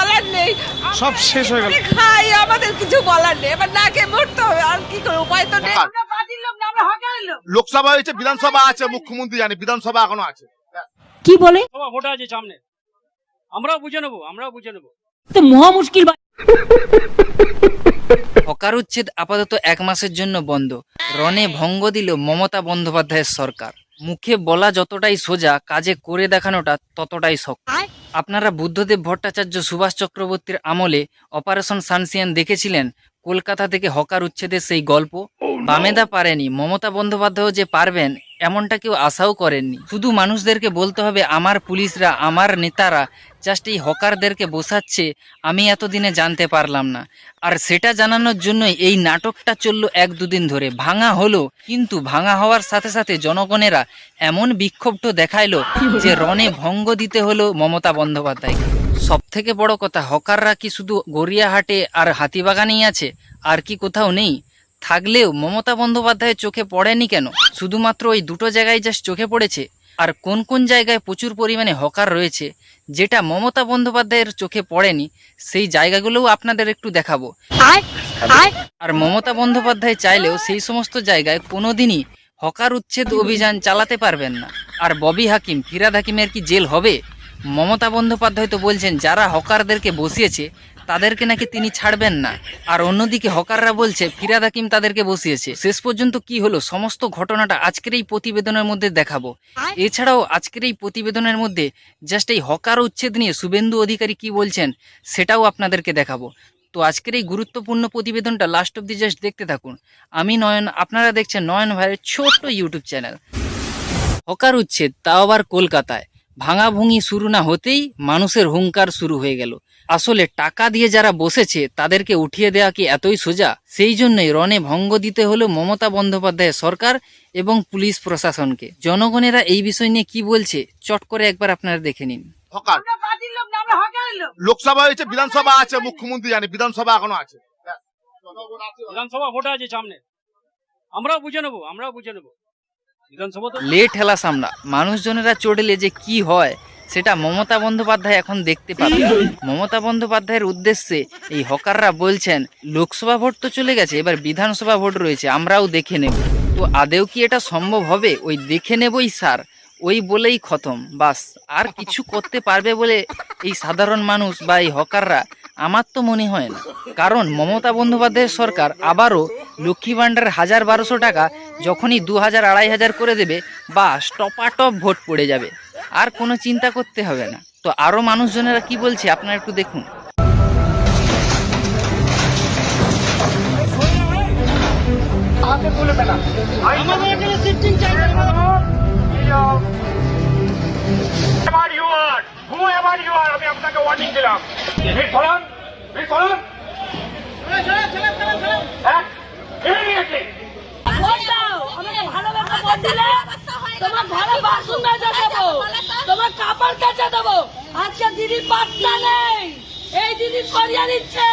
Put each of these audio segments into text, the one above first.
বলার নেই, সব শেষ হয়ে গেল। খাই, আমাদের কিছু বলার নেই, এবার না খেয়ে মরতে হবে, আর কি করে, উপায় তো নেই। আমরা পার্টির লোক না, আমরা হকারের লোক। লোকসভা হয়েছে, বিধানসভা আছে, মুখ্যমন্ত্রী জানি, বিধানসভা এখনো আছে। কি বলে ভোট আছে সামনে, আমরাও বুঝে নেবো। তো মহা মুশকিল। হকার উচ্ছেদ আপাতত 1 মাসের জন্য বন্ধ। রণে ভঙ্গ দিল মমতা বন্দ্যোপাধ্যায়ের সরকার। মুখে বলা যতটাই সোজা, কাজে করে দেখানোটা ততটাই শক্ত। আপনারা বুদ্ধদেব ভট্টাচার্য, সুভাষ চক্রবর্তীর আমলে অপারেশন সানশাইন দেখেছিলেন, কলকাতা থেকে হকার উচ্ছেদের সেই গল্প। বামেদা পারেনি, মমতা বন্দ্যোপাধ্যায়ও যে পারবেন এমনটা কেউ আশাও করেননি। শুধু মানুষদেরকে বলতে হবে আমার পুলিশরা, আমার নেতারা জাস্ট এই হকারদেরকে বসাচ্ছে, আমি এতদিনে জানতে পারলাম না। আর সেটা জানানোর জন্যই এই নাটকটা চললো 1-2 দিন ধরে। ভাঙা হলো, কিন্তু ভাঙা হওয়ার সাথে সাথে জনগণেরা এমন বিক্ষোভ দেখাইলো যে রণে ভঙ্গ দিতে হলো মমতা বন্দ্যোপাধ্যায়কে। সব থেকে বড় কথা, হকাররা কি শুধু গড়িয়াহাটে আর হাতিবাগানেই আছে, আর কি কোথাও নেই? থাকলেও মমতা বন্দ্যোপাধ্যায়ের চোখে পড়েনি কেন? শুধুমাত্র ওই 2টো জায়গায় জাস্ট চোখে পড়েছে। আর কোন কোন জায়গায় প্রচুর পরিমাণে হকার রয়েছে যেটা মমতা বন্দ্যোপাধ্যায়ের চোখে পড়েনি, সেই জায়গাগুলোও আপনাদের একটু দেখাবো। আর মমতা বন্দ্যোপাধ্যায় চাইলেও সেই সমস্ত জায়গায় কোনোদিনই হকার উচ্ছেদ অভিযান চালাতে পারবেন না। আর ববি হাকিম, ফিরহাদ হাকিমের কি জেল হবে? মমতা বন্দ্যোপাধ্যায় তো বলছেন যারা হকারদেরকে বসিয়েছে তাদেরকে নাকি তিনি ছাড়বেন না, আর অন্যদিকে হকাররা বলছে ফিরহাদ হাকিম তাদেরকে বসিয়েছে। শেষ পর্যন্ত কি হলো সমস্ত ঘটনাটা আজকের এই প্রতিবেদনের মধ্যে দেখাবো। এছাড়াও আজকের এই প্রতিবেদনের মধ্যে জাস্ট এই হকার উচ্ছেদ নিয়ে শুভেন্দু অধিকারী কি বলছেন সেটাও আপনাদেরকে দেখাবো। তো আজকের এই গুরুত্বপূর্ণ প্রতিবেদনটা লাস্ট অব্দি জাস্ট দেখতে থাকুন। আমি নয়ন, আপনারা দেখছেন নয়ন ভাইয়ের ছোট্ট ইউটিউব চ্যানেল। হকার উচ্ছেদ, তাও আবার কলকাতায়। ভাঙাভুঙি শুরু না হতেই মানুষের হুঙ্কার শুরু হয়ে গেল। আসলে টাকা দিয়ে যারা বসেছে তাদেরকে উঠিয়ে দেওয়া কি এতই সোজা? সেই জন্যই রণে ভঙ্গ দিতে হলো মমতা বন্দ্যোপাধ্যায়ের সরকার এবং পুলিশ প্রশাসনকে। জনগণেরা এই বিষয় নিয়ে কি বলছে চট করে একবার আপনারা দেখে নিন। হকার, আমরা পার্টির লোক না, আমরা হকারের লোক। লোকসভা হয়েছে, বিধানসভা আছে, মুখ্যমন্ত্রী জানি, বিধানসভা এখনো আছে। বিধানসভা ভোট আছে সামনে, আমরাও বুঝে নেবো। বিধানসভা তো লেট হেলা সামনা, মানুষজনেরা চড়লে যে কি হয় সেটা মমতা বন্দ্যোপাধ্যায় এখন দেখতে পাবে। মমতা বন্দ্যোপাধ্যায়ের উদ্দেশ্যে এই হকাররা বলছেন লোকসভা ভোট তো চলে গেছে, এবার বিধানসভা ভোট রয়েছে, আমরাও দেখে নেব। তো আদেও কি এটা সম্ভব হবে? ওই দেখে নেবই স্যার, ওই বলেই খতম, বাস। আর কিছু করতে পারবে বলে এই সাধারণ মানুষ বা এই হকাররা আমার তো মনে হয় না। কারণ মমতা বন্দ্যোপাধ্যায়ের সরকার আবারও লক্ষ্মী ভাণ্ডার 1000-1200 টাকা যখনই 2000-2500 করে দেবে, বাস টপাটপ ভোট পড়ে যাবে, আর কোনো চিন্তা করতে হবে না। তো আরও মানুষজনেরা কি বলছে আপনারা একটু দেখুন। আমি আপনাকে ওয়ার্নিং দিলাম, তোমার ঘরে বাসন মেজে দেবো, তোমার কাপড় কেচে দেবো। আজকে দিদি পাত্তা নেই, এই দিদি সরিয়ে দিচ্ছে।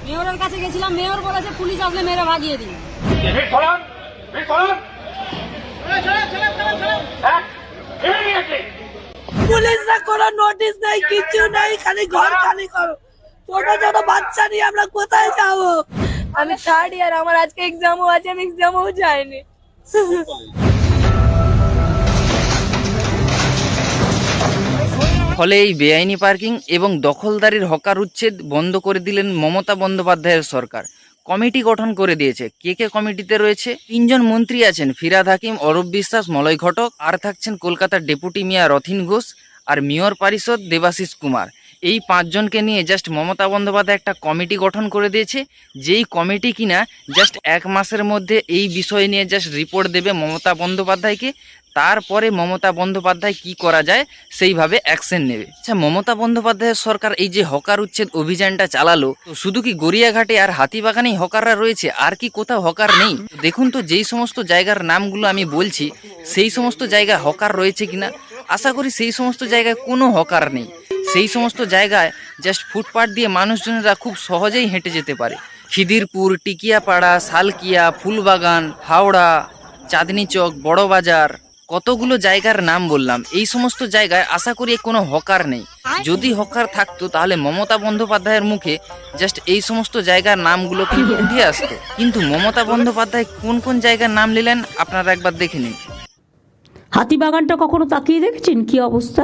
মেয়রের কাছে গেছিলাম, মেয়র বলেছে পুলিশ আসলে মেরে ভাগিয়ে দিন। পুলিশরা কোনো নোটিশ নেই, কিছু নেই, খালি ঘর খালি করো। ছোট ছোট বাচ্চা নিয়ে আমরা কোথায় যাবো? আমি 3rd ইয়ার, আমার আজকে এক্সামও আছে, আমি এক্সামও যাইনি। ফলে এই বেআইনি পার্কিং এবং দখলদারির হকার উচ্ছেদ বন্ধ করে দিলেন মমতা বন্দ্যোপাধ্যায়ের সরকার। কমিটি গঠন করে দিয়েছে। কে কে কমিটিতে রয়েছে? 3 জন মন্ত্রী আছেন, ফিরহাদ হাকিম, অরূপ বিশ্বাস, মলয় ঘটক, আর থাকছেন কলকাতার ডেপুটি মেয়র রথিন ঘোষ, আর মেয়র পরিষদ দেবাশিস কুমার। এই 5 জনকে নিয়ে জাস্ট মমতা বন্দ্যোপাধ্যায় একটা কমিটি গঠন করে দিয়েছে, যেই কমিটি কিনা জাস্ট 1 মাসের মধ্যে এই বিষয় নিয়ে জাস্ট রিপোর্ট দেবে মমতা বন্দ্যোপাধ্যায়কে। তারপরে মমতা বন্দ্যোপাধ্যায় কি করা যায় সেইভাবে অ্যাকশন নেবে। আচ্ছা, মমতা বন্দ্যোপাধ্যায়ের সরকার এই যে হকার উচ্ছেদ অভিযানটা চালালো, তো শুধু কি গড়িয়াঘাটে আর হাতিবাগানেই হকাররা রয়েছে, আর কি কোথাও হকার নেই? দেখুন তো, যেই সমস্ত জায়গার নামগুলো আমি বলছি সেই সমস্ত জায়গায় হকার রয়েছে কিনা। আশা করি সেই সমস্ত জায়গায় কোনো হকার নেই। সেই সমস্ত জায়গায় জাস্ট ফুটপাথ দিয়ে মানুষজনেরা খুব সহজেই হেঁটে যেতে পারে। খিদিরপুর, টিকিয়াপাড়া, সালকিয়া, ফুলবাগান, হাওড়া, চাঁদনি চক, বড়বাজার, কতগুলো জায়গার নাম বললাম। এই সমস্ত জায়গায় আশা করি কোনো হকার নেই। যদি হকার থাকতো তাহলে মমতা বন্দ্যোপাধ্যায়ের মুখে জাস্ট এই সমস্ত জায়গার নামগুলো কিন্তু উঠে আসতো। কিন্তু মমতা বন্দ্যোপাধ্যায় কোন কোন জায়গার নাম নিলেন আপনারা একবার দেখে নিন। হাতিবাগানটা কখনো তাকিয়ে দেখেছেন কি অবস্থা?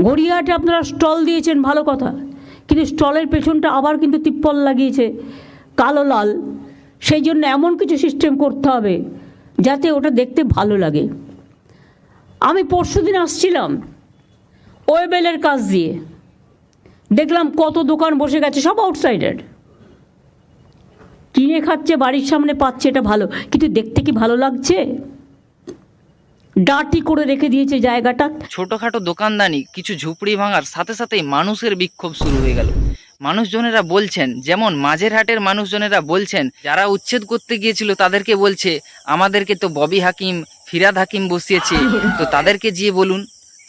গড়িয়াহাটে আপনারা স্টল দিয়েছেন, ভালো কথা, কিন্তু স্টলের পেছনটা আবার কিন্তু তিপ্পল লাগিয়েছে কালো লাল। সেই জন্য এমন কিছু সিস্টেম করতে হবে যাতে ওটা দেখতে ভালো লাগে। আমি পরশুদিন আসছিলাম ওয়েবেলের কাজ দিয়ে, দেখলাম কত দোকান বসে গেছে, সব আউটসাইডার, কিনে খাচ্ছে, বাড়ির সামনে পাচ্ছে, এটা ভালো, কিন্তু দেখতে কি ভালো লাগছে? ডার্টি করে রেখে দিয়েছে জায়গাটা। ছোটখাটো দোকানদানি কিছু ঝুপড়ি ভাঙার সাথে সাথেই মানুষের বিক্ষোভ শুরু হয়ে গেল। মানুষজনেরা বলছেন, যেমন মাঝেরহাটের মানুষজনেরা বলছেন, যারা উচ্ছেদ করতে গিয়েছিল তাদেরকে বলছে আমাদেরকে তো ববি হাকিম, ফিরাদ হাকিম বসিয়েছে, তো তাদেরকে গিয়ে বলুন,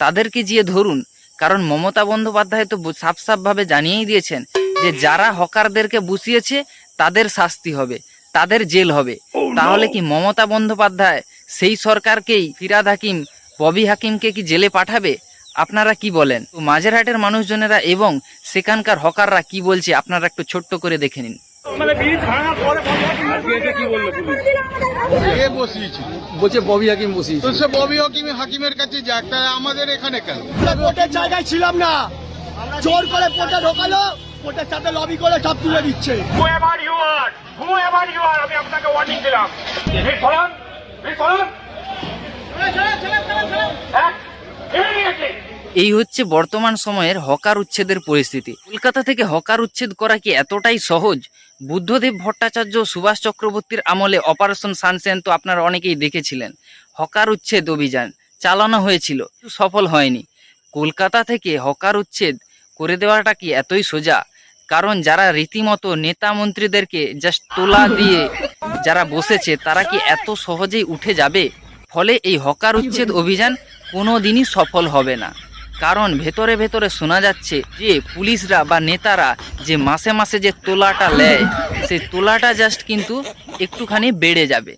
তাদেরকে গিয়ে ধরুন। কারণ মমতা বন্দ্যোপাধ্যায় তো সাফ সাফভাবে জানিয়েই দিয়েছেন যে যারা হকারদেরকে বসিয়েছে তাদের শাস্তি হবে, তাদের জেল হবে। তাহলে কি মমতা বন্দ্যোপাধ্যায় সেই সরকারকেই, ফিরাদ হাকিম, ববি হাকিমকে কি জেলে পাঠাবে? আপনারা কি বলেন? তো মাঝেরহাটের মানুষজনেরা এবং সেখানকার হকাররা কি বলছে আপনারা একটু ছোট্ট করে দেখে নিন। মানে ব্রিজ ভাঙার পরে কি বললো পুলিশ? কে বসিয়েছে? বলছে ববি হাকিম বসিয়েছে। তো সে ববি হাকিমের কাছে যাক, তা আমাদের এখানে কেন? ভোটের জায়গায় ছিলাম না, জোর করে ভোটে ঢোকালো, ভোটের সাথে লবি করে সব তুলে দিচ্ছে। Whoever you are, আমি আপনাকে ওয়ার্নিং দিলাম। ব্রিজ ফলান, immediately। এই হচ্ছে বর্তমান সময়ের হকার উচ্ছেদের পরিস্থিতি। কলকাতা থেকে হকার উচ্ছেদ করা কি এতটাই সহজ? বুদ্ধদেব ভট্টাচার্য, সুভাষ চক্রবর্তীর আমলে অপারেশন সানশাইন তো আপনারা অনেকেই দেখেছিলেন। হকার উচ্ছেদ অভিযান চালানো হয়েছিল, সফল হয়নি। কলকাতা থেকে হকার উচ্ছেদ করে দেওয়াটা কি এতই সোজা? কারণ যারা রীতিমতো নেতা মন্ত্রীদেরকে জাস্ট তোলা দিয়ে যারা বসেছে তারা কি এত সহজেই উঠে যাবে? ফলে এই হকার উচ্ছেদ অভিযান কোনো দিনই সফল হবে না। কারণ ভেতরে ভেতরে শোনা যাচ্ছে যে পুলিশরা বা নেতারা যে মাসে মাসে যে তোলাটা নেয়, সেই তোলাটা জাস্ট কিন্তু একটুখানি বেড়ে যাবে।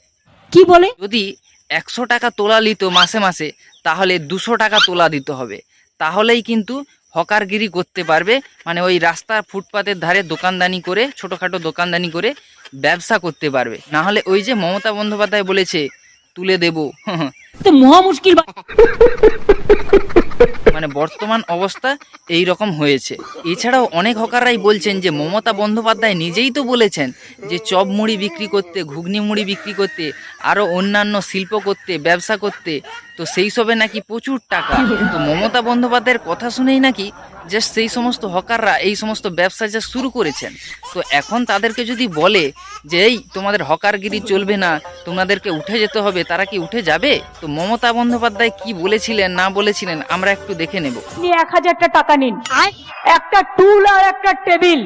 কি বলে? যদি 100 টাকা তোলা নিত মাসে মাসে, তাহলে 200 টাকা তোলা দিতে হবে। তাহলেই কিন্তু হকারগিরি করতে পারবে, মানে ওই রাস্তার ফুটপাতের ধারে দোকানদানি করে, ছোটোখাটো দোকানদানি করে ব্যবসা করতে পারবে। না হলে ওই যে মমতা বন্দ্যোপাধ্যায় বলেছে তুলে দেব, তো মহা মুশকিল। মানে বর্তমান অবস্থা এই রকম হয়েছে। এছাড়াও অনেক হকাররাই বলছেন যে মমতা বন্দ্যোপাধ্যায় নিজেই তো বলেছেন যে চপ মুড়ি বিক্রি করতে, ঘুগনি মুড়ি বিক্রি করতে, আরও অন্যান্য শিল্প করতে, ব্যবসা করতে, তো সেই সবে নাকি প্রচুর টাকা। তো মমতা বন্দ্যোপাধ্যায়ের কথা শুনেই নাকি জাস্ট সেই সমস্ত হকাররা এই সমস্ত ব্যবসা যা শুরু করেছেন। তো এখন তাদেরকে যদি বলে যে এই তোমাদের হকারগিরি চলবে না, তোমাদেরকে উঠে যেতে হবে, তারা কি উঠে যাবে? তো মমতা বন্দ্যোপাধ্যায় কি বলেছিলেন না বলেছিলেন আমরা একটু দেখে নেব। 1000টা টাকা নিন, একটা টুল আর একটা টেবিল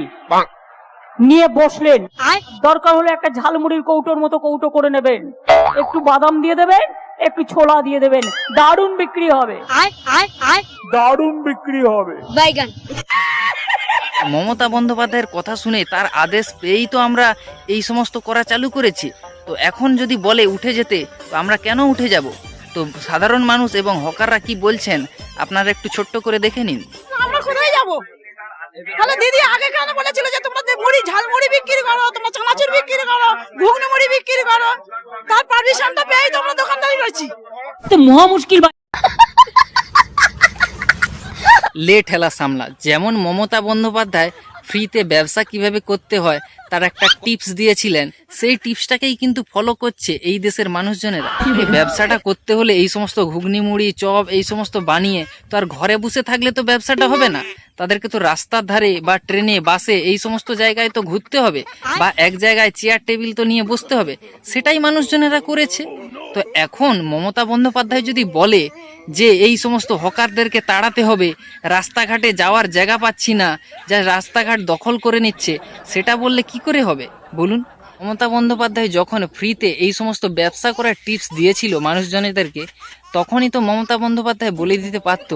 নিয়ে বসলেন, দরকার হলে একটা ঝালমুড়ির কৌটোর মতো কৌটো করে নেবেন, একটু বাদাম দিয়ে দেবেন, একটু ছোলা দিয়ে দেবেন, দারুণ বিক্রি হবে, দারুণ বিক্রি হবে। মমতা বন্দ্যোপাধ্যায়ের কথা শুনে, তার আদেশ পেয়েই তো আমরা এই সমস্ত করা চালু করেছি। তো এখন যদি বলে উঠে যেতে, তো আমরা কেন উঠে যাব? তো সাধারণ মানুষ এবং হকাররা কি বলছেন আপনারা একটু ছোট্ট করে দেখে নিন। আমরা কোথায় যাবো? তাহলে দিদি আগে কেন বলেছিল যে তোমরা মুড়ি, ঝালমুড়ি বিক্রি করো, তোমরা চানাচুর বিক্রি করো, ঘুগনি মুড়ি বিক্রি করো? তার পারমিশনটা পেয়েই তো আমরা দোকানদারি করছি। তো মহা মুশকিল। লে ঠেলা সামলা। যেমন মমতা বন্দ্যোপাধ্যায় ফ্রিতে ব্যবসা কিভাবে করতে হয় তার একটা টিপস দিয়েছিলেন, সেই টিপসটাকেই কিন্তু ফলো করছে এই দেশের মানুষজনেরা। এই ব্যবসাটা করতে হলে এই সমস্ত ঘুগনি মুড়ি, চপ এই সমস্ত বানিয়ে তো আর ঘরে বসে থাকলে তো ব্যবসাটা হবে না। তাদেরকে তো রাস্তার ধারে বা ট্রেনে, বাসে এই সমস্ত জায়গায় তো ঘুরতে হবে, বা এক জায়গায় চেয়ার টেবিল তো নিয়ে বসতে হবে। সেটাই মানুষজনেরা করেছে। তো এখন মমতা বন্দ্যোপাধ্যায় যদি বলে যে এই সমস্ত হকারদেরকে তাড়াতে হবে, রাস্তাঘাটে যাওয়ার জায়গা পাচ্ছি না, যা রাস্তাঘাট দখল করে নিচ্ছে, সেটা বললে কি করে হবে বলুন? মমতা বন্দ্যোপাধ্যায় যখন ফ্রিতে এই সমস্ত ব্যবসা করার টিপস দিয়েছিল মানুষজনেদেরকে, তখনই তো মমতা বন্দ্যোপাধ্যায় বলে দিতে পারত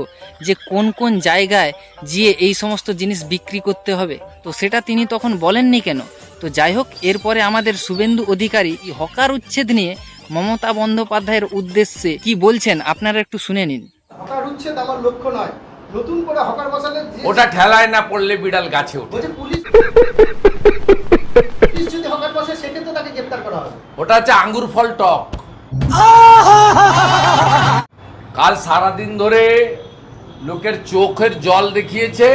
যে কোন কোন জায়গায় গিয়ে এই সমস্ত জিনিস বিক্রি করতে হবে। তো সেটা তিনি তখন বলেননি কেন? তো যাই হোক, এরপরে আমাদের শুভেন্দু অধিকারী এই হকার উচ্ছেদ নিয়ে মমতা বন্দ্যোপাধ্যায়ের উদ্দেশ্যে কি বলছেন আপনারা একটু শুনে নিন। হকার উচ্ছেদ আমার লক্ষ্য নয়, নতুন করে হকার বসালে ওটা ঠেলায় না পড়লে বিড়াল গাছে ওঠে। বলছে পুলিশ যদি হকার বসে সেক্ষেত্রে তাকে গ্রেপ্তার করা হবে। ওটা হচ্ছে আঙ্গুর ফল টক। কাল সারাদিন ধরে লোকের চোখের জল দেখিয়েছে।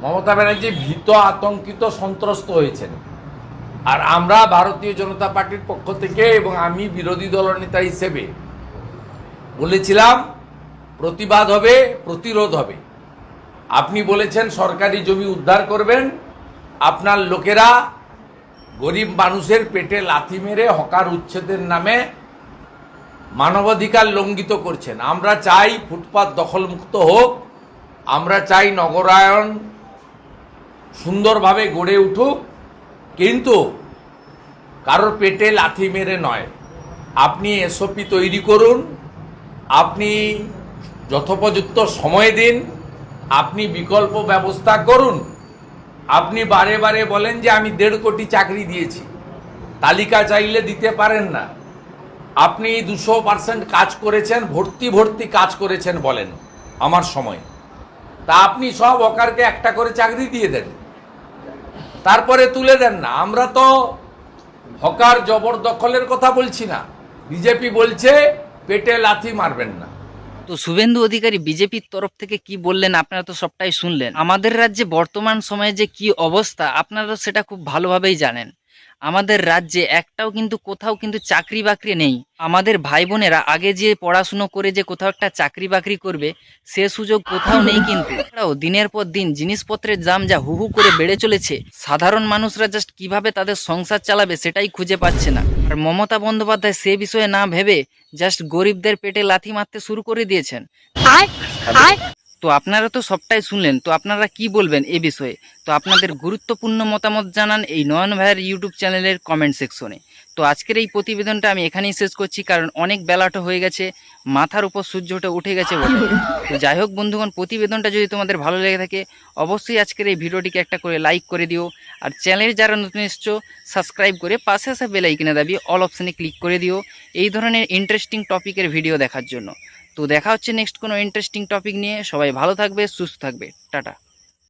মমতা ব্যানার্জি ভীত, আতঙ্কিত, সন্ত্রস্ত হয়েছেন। আর আমরা ভারতীয় জনতা পার্টির পক্ষ থেকে এবং আমি বিরোধী দলনেতা হিসেবে বলেছিলাম প্রতিবাদ হবে, প্রতিরোধ হবে। আপনি বলেছেন সরকারি জমি উদ্ধার করবেন, আপনার লোকেরা গরিব মানুষের পেটে লাথি মেরে হকার উচ্ছেদের নামে মানবাধিকার লঙ্ঘিত করছেন। আমরা চাই ফুটপাত দখলমুক্ত হোক, আমরা চাই নগরায়ন সুন্দরভাবে গড়ে উঠুক, কিন্তু কারোর পেটে লাথি মেরে নয়। আপনি এসওপি তৈরি করুন, আপনি যথোপযুক্ত সময় দিন, আপনি বিকল্প ব্যবস্থা করুন। আপনি বারে বারে বলেন যে আমি 1.5 কোটি চাকরি দিয়েছি, তালিকা চাইলে দিতে পারেন না। আপনি 200% কাজ করেছেন, ভর্তি কাজ করেছেন বলেন আমার সময়। তা আপনি সব হকারকে একটা করে চাকরি দিয়ে দেন, তারপরে তুলে দেন না। আমরা তো হকার জবরদখলের কথা বলছি না, বিজেপি বলছে পেটে লাথি মারবেন না। তো শুভেন্দু অধিকারী বিজেপির তরফ থেকে কি বললেন আপনারা তো সবটাই শুনলেন। আমাদের রাজ্যে বর্তমান সময়ে যে কি অবস্থা আপনারা তো সেটা খুব ভালোভাবেই জানেন। আমাদের রাজ্যে একটাও কিন্তু কোথাও কিন্তু চাকরি বাকরি নেই। আমাদের ভাই বোনেরা আগে যে পড়াশুনো করে যে কোথাও একটা চাকরি বাকরি করবে সে সুযোগ কোথাও নেই। কিন্তু এছাড়াও দিনের পর দিন জিনিসপত্রের দাম যা হু করে বেড়ে চলেছে, সাধারণ মানুষরা জাস্ট কিভাবে তাদের সংসার চালাবে সেটাই খুঁজে পাচ্ছে না। আর মমতা বন্দ্যোপাধ্যায় সে বিষয়ে না ভেবে জাস্ট গরিবদের পেটে লাথি মারতে শুরু করে দিয়েছেন। তো আপনারা তো সবটাই শুনলেন, তো আপনারা কি বলবেন এ বিষয়ে? তো আপনাদের গুরুত্বপূর্ণ মতামত জানান এই নয়ন ভাইয়ের ইউটিউব চ্যানেলের কমেন্ট সেকশনে। তো আজকের এই প্রতিবেদনটা আমি এখানেই শেষ করছি, কারণ অনেক বেলাটা হয়ে গেছে, মাথার উপর সূর্যটা উঠে গেছে বলে। তো যাই হোক বন্ধুগণ, প্রতিবেদনটা যদি তোমাদের ভালো লেগে থাকে অবশ্যই আজকের এই ভিডিওটিকে একটা করে লাইক করে দিও। আর চ্যানেলে যারা নতুন এসছো সাবস্ক্রাইব করে পাশে আসা বেল আইকনে দাবিয়ে অল অপশানে ক্লিক করে দিও এই ধরনের ইন্টারেস্টিং টপিকের ভিডিও দেখার জন্য। তো দেখা হচ্ছে নেক্সট কোনো ইন্টারেস্টিং টপিক নিয়ে। সবাই ভালো থাকবে, সুস্থ থাকবে, টাটা।